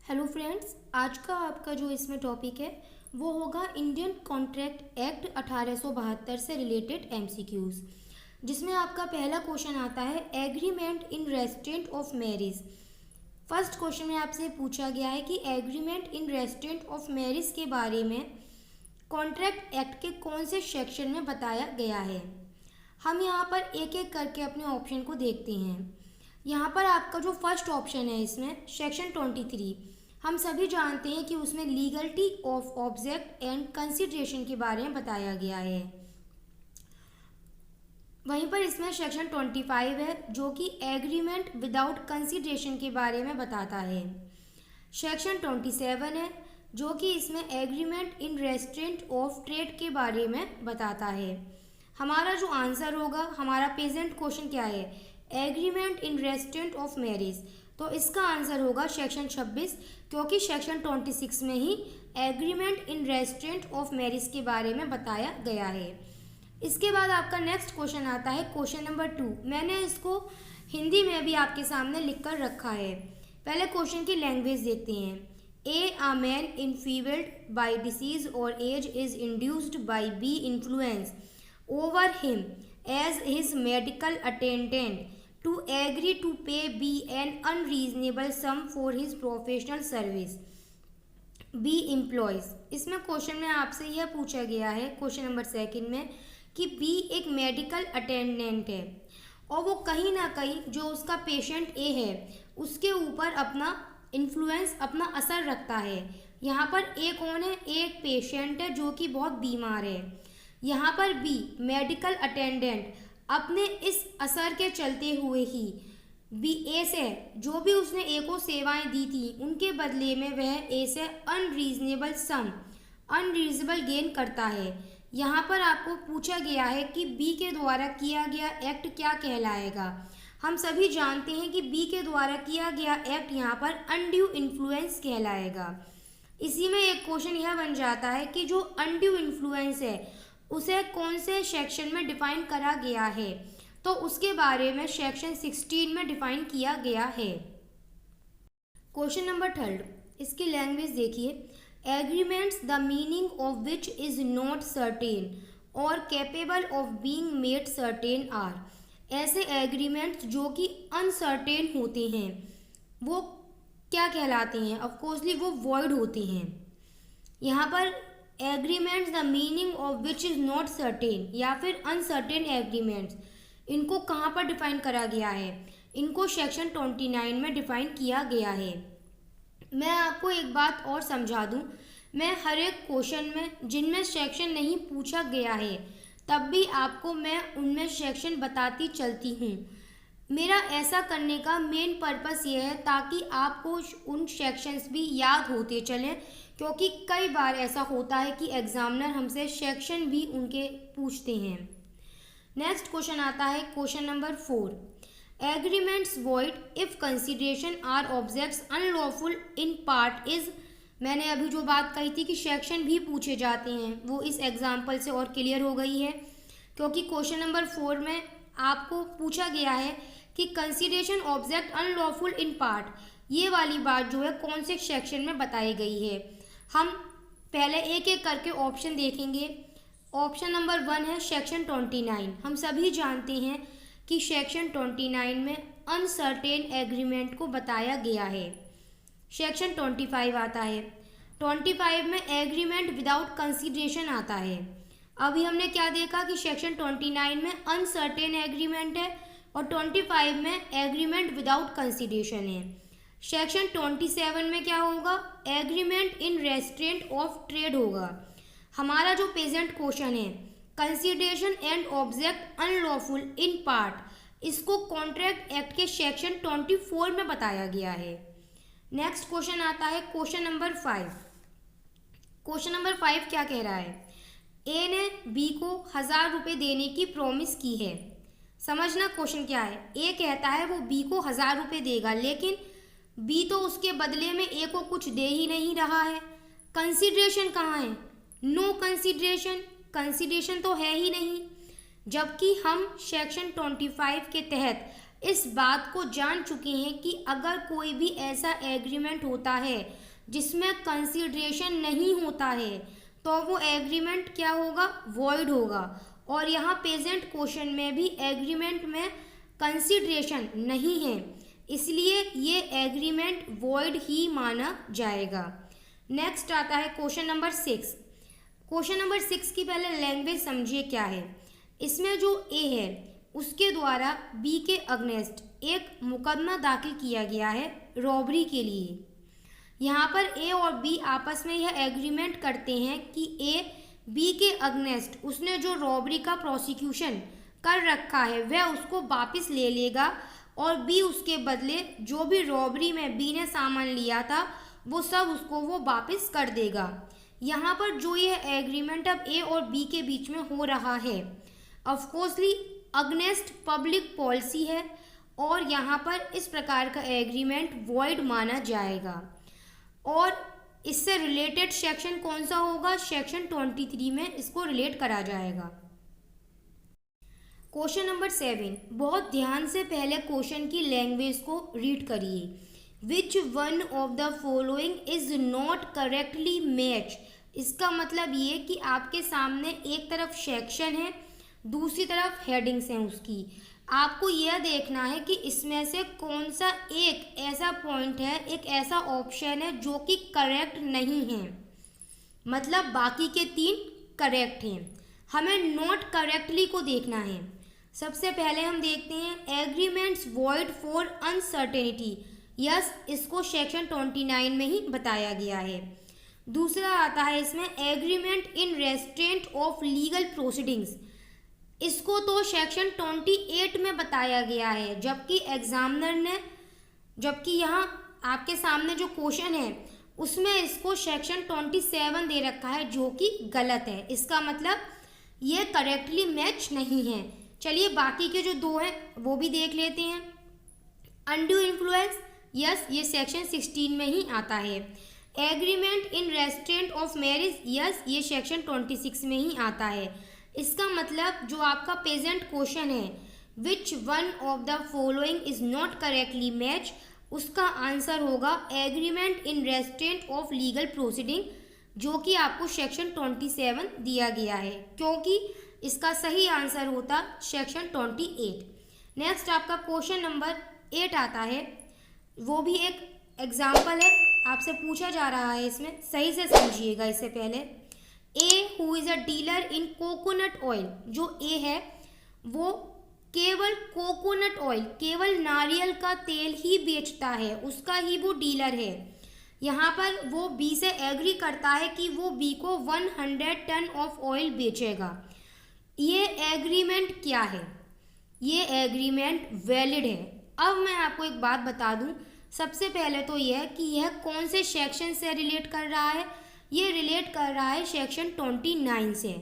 Hello friends, आज का आपका जो इसमें टॉपिक है वो होगा इंडियन कॉन्ट्रैक्ट एक्ट 1872 से रिलेटेड एमसीक्यूज, जिसमें आपका पहला क्वेश्चन आता है agreement in restraint of marriage. First question में आपसे पूछा गया है कि agreement in restraint of marriage के बारे में कॉन्ट्रैक्ट एक्ट के कौन से सेक्शन में बताया गया है। हम यहाँ पर एक एक करके अपने ऑप्शन को देखते हैं। यहाँ पर आपका जो फर्स्ट ऑप्शन है इसमें सेक्शन 23, हम सभी जानते हैं कि उसमें legality of object and consideration के बारे में बताया गया है। वहीं पर इसमें सेक्शन 25 है जो कि एग्रीमेंट विदाउट कंसिडरेशन के बारे में बताता है। सेक्शन 27 है जो कि इसमें agreement in restaurant of trade के बारे में बताता है। हमारा जो आंसर होगा, हमारा प्रेजेंट क्वेश्चन क्या है, agreement in restraint of marriage, तो इसका आंसर होगा सेक्शन 26, क्योंकि सेक्शन 26 में ही agreement in restraint of marriage के बारे में बताया गया है। इसके बाद आपका नेक्स्ट क्वेश्चन आता है क्वेश्चन नंबर 2। मैंने इसको हिंदी में भी आपके सामने लिख कर रखा है। पहले क्वेश्चन की लैंग्वेज देखते हैं। A man enfeebled by disease or age is induced by B influence over him as his medical attendant to agree to pay B an unreasonable sum for his professional service. B employs। इसमें question में आपसे यह पूछा गया है question number 2 में कि B एक मेडिकल अटेंडेंट है और वो कहीं ना कहीं जो उसका पेशेंट A है उसके ऊपर अपना इन्फ्लुएंस, अपना असर रखता है। यहाँ पर A कौन है, A एक पेशेंट है जो कि बहुत बीमार है। यहाँ पर B मेडिकल अटेंडेंट अपने इस असर के चलते हुए ही बी ए से जो भी उसने ए को सेवाएं दी थी उनके बदले में वह ए से अनरीजनेबल सम, अनरीजनेबल गेन करता है। यहाँ पर आपको पूछा गया है कि बी के द्वारा किया गया एक्ट क्या कहलाएगा। हम सभी जानते हैं कि बी के द्वारा किया गया एक्ट यहाँ पर अनड्यू इन्फ्लुएंस कहलाएगा। इसी में एक क्वेश्चन यह बन जाता है कि जो अनड्यू इन्फ्लुएंस है उसे कौन से सेक्शन में डिफाइन करा गया है, तो उसके बारे में सेक्शन 16 में डिफाइन किया गया है। क्वेश्चन नंबर 3, इसकी लैंग्वेज देखिए। Agreements the meaning of which is not certain or capable of being made certain are. ऐसे एग्रीमेंट्स जो कि अनसर्टेन होते हैं वो क्या कहलाते हैं, ऑफकोर्सली वो वॉइड होते हैं। यहाँ पर agreements the meaning of which is not certain या फिर अनसर्टेन एग्रीमेंट्स, इनको कहाँ पर डिफाइन करा गया है, इनको सेक्शन 29 में डिफाइन किया गया है। मैं आपको एक बात और समझा दूँ, मैं हर एक क्वेश्चन में जिनमें सेक्शन नहीं पूछा गया है तब भी आपको मैं उनमें सेक्शन बताती चलती हूँ। मेरा ऐसा करने का मेन पर्पस ये है ताकि आपको उन सेक्शंस भी याद होते चलें, क्योंकि कई बार ऐसा होता है कि एग्जामिनर हमसे सेक्शन भी उनके पूछते हैं। नेक्स्ट क्वेश्चन आता है question number 4। Agreements void if consideration are objects unlawful in part is. मैंने अभी जो बात कही थी कि सेक्शन भी पूछे जाते हैं वो इस एग्जाम्पल से और क्लियर हो गई है, क्योंकि क्वेश्चन नंबर 4 में आपको पूछा गया है कि consideration object unlawful in part, ये वाली बात जो है कौन से सेक्शन में बताई गई है। हम पहले एक एक करके ऑप्शन देखेंगे। ऑप्शन नंबर 1 है सेक्शन 29। हम सभी जानते हैं कि सेक्शन 29 में अनसर्टेन एग्रीमेंट को बताया गया है। सेक्शन 25 आता है। 25 में एग्रीमेंट विदाउट कंसिडरेशन आता है। अभी हमने क्या देखा कि सेक्शन 29 में अनसर्टेन एग्रीमेंट है और 25 में एग्रीमेंट विदाउट कंसिडरेशन है। सेक्शन 27 में क्या होगा, agreement in restaurant of trade होगा। हमारा जो प्रेजेंट क्वेश्चन है consideration and object unlawful in part, इसको कॉन्ट्रैक्ट एक्ट के सेक्शन 24 में बताया गया है। नेक्स्ट क्वेश्चन आता है क्वेश्चन नंबर 5। क्वेश्चन नंबर 5 क्या कह रहा है, ए ने बी को 1000 रुपये देने की प्रॉमिस की है। समझना क्वेश्चन क्या है, ए कहता है वो बी को 1000 रुपये देगा, लेकिन बी तो उसके बदले में ए को कुछ दे ही नहीं रहा है। कंसिडरेशन कहाँ है, नो कंसिडरेशन, कंसिडरेशन तो है ही नहीं। जबकि हम सेक्शन 25 के तहत इस बात को जान चुके हैं कि अगर कोई भी ऐसा एग्रीमेंट होता है जिसमें कंसीडरेशन नहीं होता है तो वो एग्रीमेंट क्या होगा, वॉइड होगा। और यहाँ प्रेजेंट क्वेश्चन में भी एग्रीमेंट में कंसीडरेशन नहीं है, इसलिए ये एग्रीमेंट वॉइड ही माना जाएगा। नेक्स्ट आता है क्वेश्चन नंबर 6। क्वेश्चन नंबर 6 की पहले लैंग्वेज समझिए क्या है। इसमें जो ए है उसके द्वारा बी के अगेंस्ट एक मुकदमा दाखिल किया गया है रॉबरी के लिए। यहाँ पर ए और बी आपस में यह एग्रीमेंट करते हैं कि ए बी के अगेंस्ट उसने जो रॉबरी का प्रोसिक्यूशन कर रखा है वह उसको वापस ले लेगा और बी उसके बदले जो भी रॉबरी में बी ने सामान लिया था वो सब उसको वो वापस कर देगा। यहाँ पर जो यह एग्रीमेंट अब ए और बी के बीच में हो रहा है ऑफकोर्सली अगेंस्ट पब्लिक पॉलिसी है और यहाँ पर इस प्रकार का एग्रीमेंट वॉइड माना जाएगा। और इससे रिलेटेड सेक्शन कौन सा होगा, सेक्शन 23 में इसको रिलेट करा जाएगा। क्वेश्चन नंबर 7, बहुत ध्यान से पहले क्वेश्चन की लैंग्वेज को रीड करिए। Which one of the following is not correctly match. इसका मतलब ये कि आपके सामने एक तरफ सेक्शन है, दूसरी तरफ हेडिंग्स हैं उसकी। आपको यह देखना है कि इसमें से कौन सा एक ऐसा पॉइंट है, एक ऐसा ऑप्शन है जो कि करेक्ट नहीं है, मतलब बाकी के 3 करेक्ट हैं। हमें नॉट करेक्टली को देखना है। सबसे पहले हम देखते हैं agreements void for uncertainty. Yes, इसको सेक्शन 29 में ही बताया गया है। दूसरा आता है इसमें agreement in restaurant of legal proceedings. इसको तो सेक्शन 28 में बताया गया है, जबकि एग्जामिनर ने, जबकि यहाँ आपके सामने जो क्वेश्चन है उसमें इसको सेक्शन 27 दे रखा है जो कि गलत है। इसका मतलब ये करेक्टली मैच नहीं है। चलिए बाकी के जो 2 हैं वो भी देख लेते हैं। अनड्यू इन्फ्लुएंस, यस, ये सेक्शन 16 में ही आता है। Agreement in restaurant of marriage, yes, ये सेक्शन 26 में ही आता है। इसका मतलब जो आपका प्रेजेंट क्वेश्चन है which one of the following is not correctly match, उसका आंसर होगा agreement in restaurant of legal proceeding, जो कि आपको सेक्शन 27 दिया गया है, क्योंकि इसका सही आंसर होता सेक्शन 28। नेक्स्ट आपका क्वेश्चन नंबर 8 आता है, वो भी एक एग्जाम्पल है, आपसे पूछा जा रहा है, इसमें सही से समझिएगा। इससे पहले A who is a dealer in coconut oil, जो ए है वो केवल कोकोनट ऑयल, केवल नारियल का तेल ही बेचता है, उसका ही वो डीलर है। यहाँ पर वो बी से एग्री करता है कि वो बी को 100 टन ऑफ ऑयल बेचेगा। ये एग्रीमेंट क्या है, ये एग्रीमेंट वैलिड है। अब मैं आपको एक बात बता दूं, सबसे पहले तो यह कि यह कौन से सेक्शन से रिलेट कर रहा है, ये रिलेट कर रहा है सेक्शन 29 से।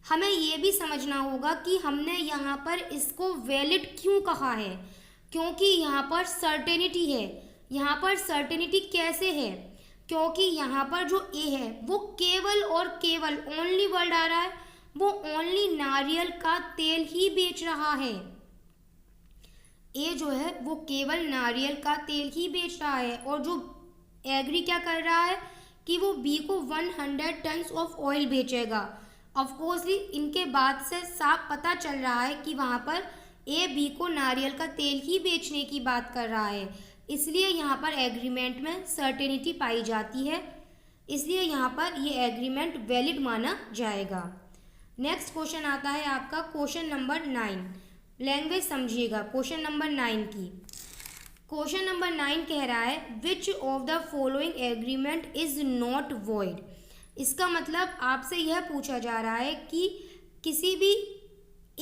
हमें ये भी समझना होगा कि हमने यहाँ पर इसको वैलिड क्यों कहा है, क्योंकि यहाँ पर सर्टेनिटी है। यहाँ पर सर्टेनिटी कैसे है, क्योंकि यहाँ पर जो ए है वो केवल और केवल, ओनली वर्ड आ रहा है, वो ओनली नारियल का तेल ही बेच रहा है। ए जो है वो केवल नारियल का तेल ही बेच रहा है, और जो एग्री क्या कर रहा है कि वो बी को 100 टन्स ऑफ ऑयल बेचेगा। ऑफकोर्सली इनके बात से साफ पता चल रहा है कि वहाँ पर ए बी को नारियल का तेल ही बेचने की बात कर रहा है, इसलिए यहाँ पर एग्रीमेंट में सर्टेनिटी पाई जाती है, इसलिए यहाँ पर ये एग्रीमेंट वैलिड माना जाएगा। नेक्स्ट क्वेश्चन आता है आपका क्वेश्चन नंबर 9। लैंग्वेज समझिएगा क्वेश्चन नंबर 9 की। क्वेश्चन नंबर 9 कह रहा है which of the following agreement is not void. इसका मतलब आपसे यह पूछा जा रहा है कि किसी भी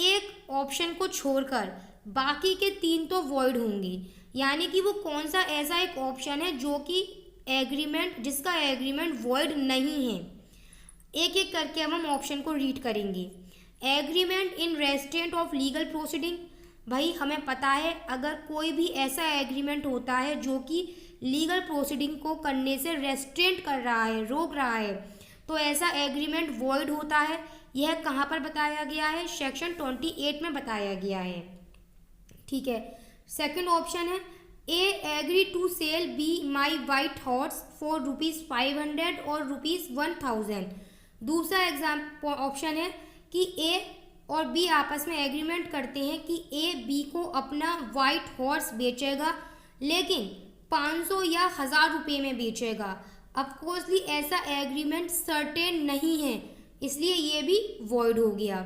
एक ऑप्शन को छोड़कर बाकी के 3 तो वॉइड होंगे, यानी कि वो कौन सा ऐसा एक ऑप्शन है जो कि एग्रीमेंट, जिसका एग्रीमेंट वॉइड नहीं है। एक एक करके हम ऑप्शन को रीड करेंगे। Agreement in restaurant of legal proceeding, भाई हमें पता है अगर कोई भी ऐसा एग्रीमेंट होता है जो कि लीगल प्रोसीडिंग को करने से रेस्ट्रेंट कर रहा है, रोक रहा है, तो ऐसा एग्रीमेंट वॉइड होता है। यह कहाँ पर बताया गया है, सेक्शन 28 में बताया गया है। ठीक है, सेकंड ऑप्शन है A agree to sell B my white horse for ₹500 और ₹1000। दूसरा ऑप्शन है कि ए और बी आपस में एग्रीमेंट करते हैं कि ए बी को अपना वाइट हॉर्स बेचेगा, लेकिन 500 या 1000 रुपये में बेचेगा। ऑफकोर्सली ऐसा एग्रीमेंट सर्टेन नहीं है, इसलिए ये भी वॉइड हो गया।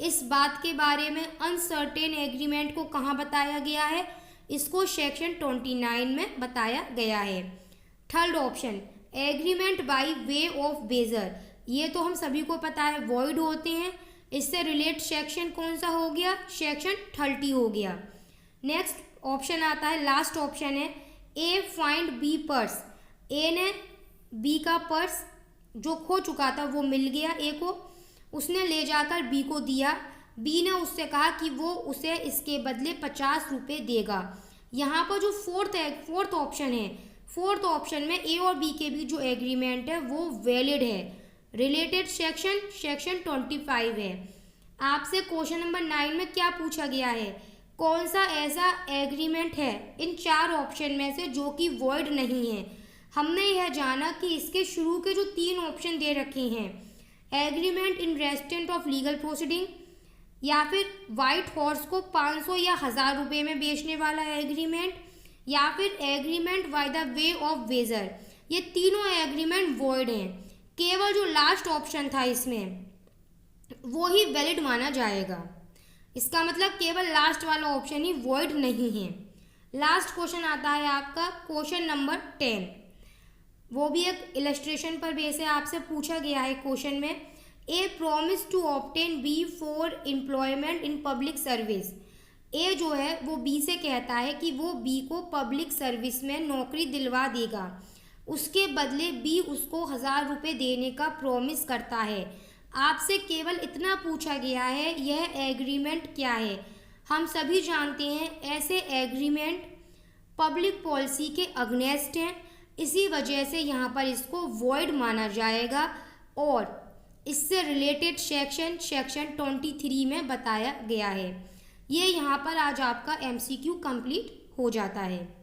इस बात के बारे में अनसर्टेन एग्रीमेंट को कहाँ बताया गया है? इसको सेक्शन 29 में बताया गया है। Third option agreement by way of wager, ये तो हम सभी को पता है वॉइड होते हैं। इससे रिलेट सेक्शन कौन सा हो गया? सेक्शन 30 हो गया। नेक्स्ट ऑप्शन आता है, लास्ट ऑप्शन है ए फाइंड बी पर्स। ए ने बी का पर्स जो खो चुका था वो मिल गया ए को, उसने ले जाकर बी को दिया। बी ने उससे कहा कि वो उसे इसके बदले 50 रुपये देगा। यहाँ पर जो फोर्थ ऑप्शन है, फोर्थ ऑप्शन में ए और बी के बीच जो एग्रीमेंट है वो वैलिड है। रिलेटेड सेक्शन 25 है। आपसे क्वेश्चन नंबर 9 में क्या पूछा गया है? कौन सा ऐसा एग्रीमेंट है इन 4 ऑप्शन में से जो कि वॉइड नहीं है? हमने यह जाना कि इसके शुरू के जो 3 ऑप्शन दे रखे हैं, agreement in restraint of legal proceeding, या फिर वाइट हॉर्स को 500 या 1000 रुपये में बेचने वाला एग्रीमेंट, या फिर agreement by the way of wager, ये तीनों एग्रीमेंट वॉइड हैं। केवल जो लास्ट ऑप्शन था इसमें वो ही वैलिड माना जाएगा। इसका मतलब केवल लास्ट वाला ऑप्शन ही वॉइड नहीं है। लास्ट क्वेश्चन आता है आपका क्वेश्चन नंबर 10, वो भी एक इलस्ट्रेशन पर बेस है। आपसे पूछा गया है क्वेश्चन में, A promise to obtain B for employment in public service. A जो है वो बी से कहता है कि वो बी को पब्लिक सर्विस में नौकरी दिलवा देगा, उसके बदले बी उसको 1000 रुपये देने का प्रॉमिस करता है। आपसे केवल इतना पूछा गया है, यह एग्रीमेंट क्या है? हम सभी जानते हैं ऐसे एग्रीमेंट पब्लिक पॉलिसी के अगेंस्ट हैं, इसी वजह से यहाँ पर इसको वॉइड माना जाएगा और इससे रिलेटेड सेक्शन 23 में बताया गया है। ये यहाँ पर आज आपका MCQ कंप्लीट हो जाता है।